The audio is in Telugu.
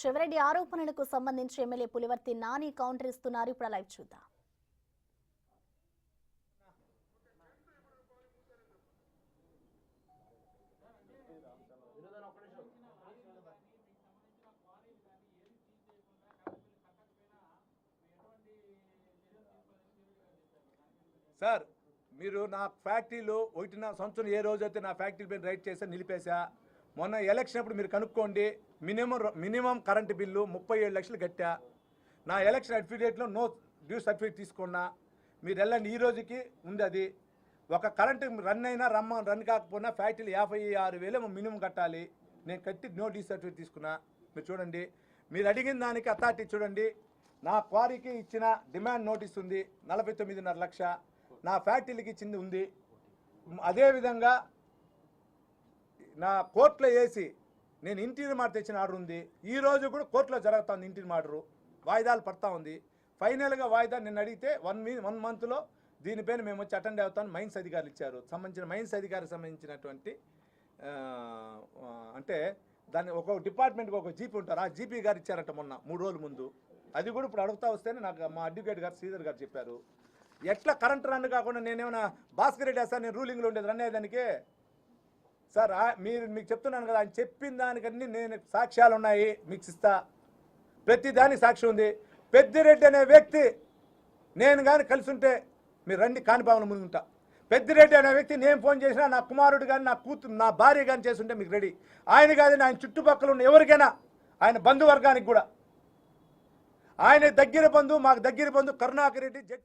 చెవిరెడ్డి ఆరోపణలకు సంబంధించి ఎమ్మెల్యే పులివర్తి నాని కౌంటర్ ఇస్తున్నారు. ఇప్పుడు లైవ్ చూద్దాం. సార్ మీరు నా ఫ్యాక్టరీలో 1 సంవత్సరం ఏ రోజైతే నా ఫ్యాక్టరీ పైన రైట్ చేసా నిలిపేశా. మొన్న ఎలక్షన్ అప్పుడు మీరు కనుక్కోండి, మినిమం కరెంటు బిల్లు 37 లక్షలు కట్టా. నా ఎలక్షన్ సర్టిఫికేట్లో నో డ్యూ సర్టిఫికేట్ తీసుకున్నా. మీరు వెళ్ళండి, ఈ రోజుకి ఉంది అది. ఒక కరెంటు రన్ అయినా రన్ కాకపోయినా ఫ్యాక్టరీలు 56,000 మినిమం కట్టాలి. నేను కట్టి నో డ్యూ సర్టిఫికేట్ తీసుకున్నా. మీరు చూడండి, మీరు అడిగిన దానికి అథారిటీ చూడండి. నా క్వారీకి ఇచ్చిన డిమాండ్ నోటీస్ ఉంది 49.5 లక్ష. నా ఫ్యాక్టరీకి ఇచ్చింది ఉంది. అదేవిధంగా నా కోర్టులో వేసి నేను ఇంటీరియర్ మాట తెచ్చిన ఆర్డర్ ఉంది. ఈ రోజు కూడా కోర్టులో జరుగుతుంది ఇంటీరియర్ ఆర్డరు. వాయిదాలు పడతా ఉంది. ఫైనల్గా వాయిదా నిన్న అడిగితే 1 మంత్లో దీనిపైన మేము వచ్చి అటెండ్ అవుతామని మైన్స్ అధికారులు ఇచ్చారు. మైన్స్ అధికారికి సంబంధించినటువంటి అంటే దాన్ని ఒక డిపార్ట్మెంట్కి ఒక జీపీ ఉంటారు. ఆ జీపీ గారు ఇచ్చారంట మొన్న 3 రోజుల ముందు. అది కూడా ఇప్పుడు అడుగుతా వస్తేనే నాకు మా అడ్వకేట్ గారు శ్రీధర్ గారు చెప్పారు. ఎట్లా కరెంట్ రన్ కాకుండా నేనేమన్నా భాస్కర్ రెడ్డి సార్ నేను రూలింగ్లో ఉండేది రన్ అయ్యేదానికి. సార్ మీకు చెప్తున్నాను కదా, ఆయన చెప్పిన దానికన్నీ నేను సాక్ష్యాలు ఉన్నాయి, మీకు ఇస్తా. ప్రతి దానికి సాక్ష్యం ఉంది. పెద్దిరెడ్డి అనే వ్యక్తి నేను కానీ కలిసి ఉంటే మీరు రండి, కానిపాముల ముందు ఉంటా. పెద్దిరెడ్డి అనే వ్యక్తి నేను ఫోన్ చేసినా నా కుమారుడు కానీ నా కూతురు నా భార్య కానీ చేస్తుంటే మీకు రెడీ. ఆయన కాదు, ఆయన చుట్టుపక్కల ఉన్న ఎవరికైనా, ఆయన బంధువర్గానికి కూడా. ఆయన దగ్గర బంధువు, మాకు దగ్గర బంధువు కరుణాకర్ రెడ్డి